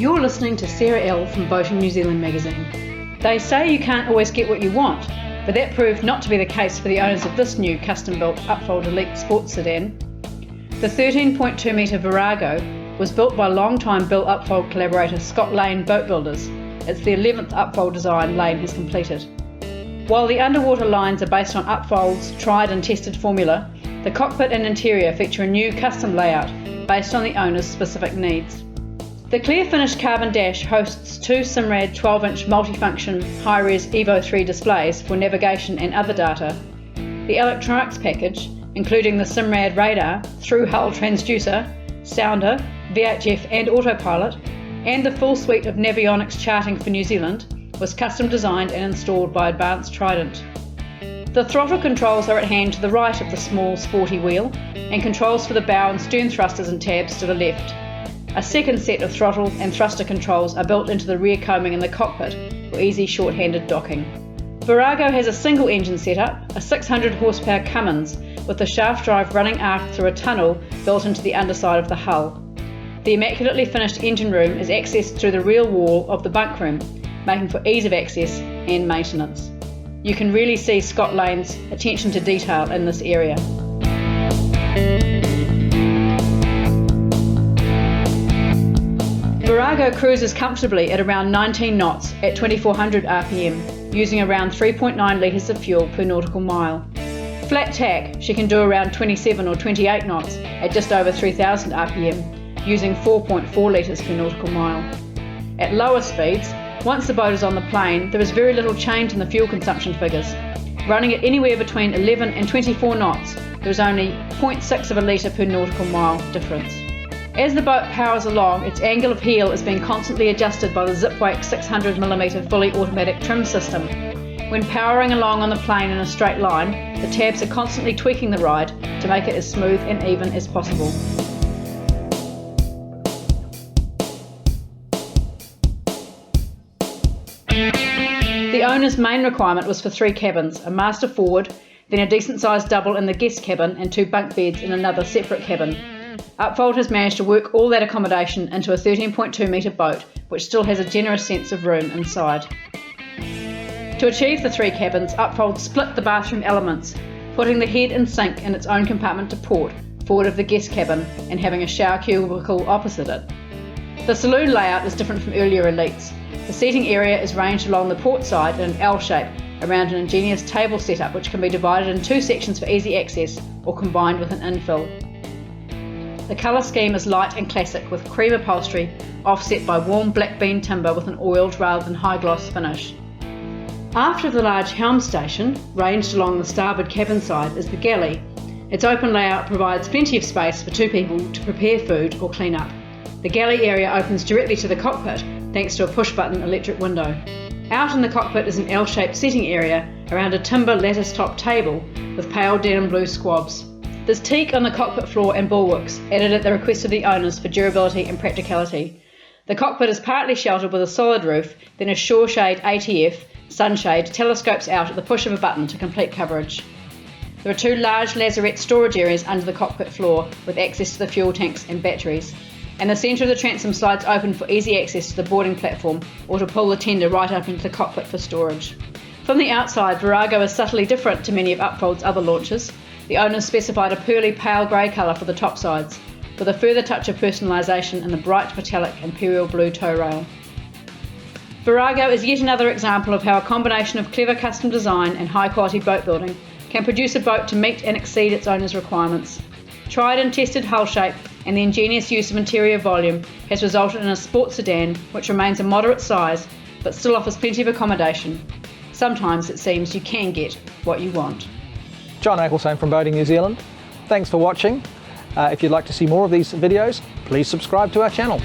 You're listening to Sarah L. from Boating New Zealand magazine. They say you can't always get what you want, but that proved not to be the case for the owners of this new custom-built Upfold Eliete sports sedan. The 13.2 metre Virago was built by long-time Bill Upfold collaborator Scott Lane Boat Builders. It's the 11th Upfold design Lane has completed. While the underwater lines are based on Upfold's tried and tested formula, the cockpit and interior feature a new custom layout based on the owner's specific needs. The clear finished carbon dash hosts two Simrad 12-inch multifunction high-res Evo 3 displays for navigation and other data. The electronics package, including the Simrad radar, through-hull transducer, sounder, VHF and autopilot, and the full suite of Navionics charting for New Zealand, was custom designed and installed by Advanced Trident. The throttle controls are at hand to the right of the small sporty wheel, and controls for the bow and stern thrusters and tabs to the left. A second set of throttle and thruster controls are built into the rear coaming in the cockpit for easy short-handed docking. Virago has a single engine setup, a 600 horsepower Cummins, with the shaft drive running aft through a tunnel built into the underside of the hull. The immaculately finished engine room is accessed through the rear wall of the bunk room, making for ease of access and maintenance. You can really see Scott Lane's attention to detail in this area. Virago cruises comfortably at around 19 knots at 2400 RPM, using around 3.9 litres of fuel per nautical mile. Flat tack, she can do around 27 or 28 knots at just over 3000 RPM, using 4.4 litres per nautical mile. At lower speeds, once the boat is on the plane, there is very little change in the fuel consumption figures. Running at anywhere between 11 and 24 knots, there is only 0.6 of a litre per nautical mile difference. As the boat powers along, its angle of heel is being constantly adjusted by the Zipwake 600mm fully automatic trim system. When powering along on the plane in a straight line, the tabs are constantly tweaking the ride to make it as smooth and even as possible. The owner's main requirement was for 3 cabins, a master forward, then a decent sized double in the guest cabin and 2 bunk beds in another separate cabin. Upfold has managed to work all that accommodation into a 13.2 metre boat, which still has a generous sense of room inside. To achieve the 3 cabins, Upfold split the bathroom elements, putting the head and sink in its own compartment to port, forward of the guest cabin, and having a shower cubicle opposite it. The saloon layout is different from earlier Elites. The seating area is ranged along the port side in an L shape around an ingenious table setup which can be divided in 2 sections for easy access or combined with an infill. The colour scheme is light and classic with cream upholstery offset by warm black bean timber with an oiled rather than high gloss finish. After the large helm station, ranged along the starboard cabin side, is the galley. Its open layout provides plenty of space for 2 people to prepare food or clean up. The galley area opens directly to the cockpit thanks to a push-button electric window. Out in the cockpit is an L-shaped sitting area around a timber lattice-top table with pale denim blue squabs. There's teak on the cockpit floor and bulwarks, added at the request of the owners for durability and practicality. The cockpit is partly sheltered with a solid roof, then a shore shade ATF sunshade telescopes out at the push of a button to complete coverage. There are 2 large lazarette storage areas under the cockpit floor with access to the fuel tanks and batteries, and the centre of the transom slides open for easy access to the boarding platform or to pull the tender right up into the cockpit for storage. From the outside, Virago is subtly different to many of Upfold's other launches. The owners specified a pearly pale grey colour for the top sides, with a further touch of personalisation in the bright metallic imperial blue tow rail. Virago is yet another example of how a combination of clever custom design and high quality boat building can produce a boat to meet and exceed its owner's requirements. Tried and tested hull shape and the ingenious use of interior volume has resulted in a sports sedan which remains a moderate size but still offers plenty of accommodation. Sometimes it seems you can get what you want. John Ecclestone from Boating New Zealand. Thanks for watching. If you'd like to see more of these videos, please subscribe to our channel.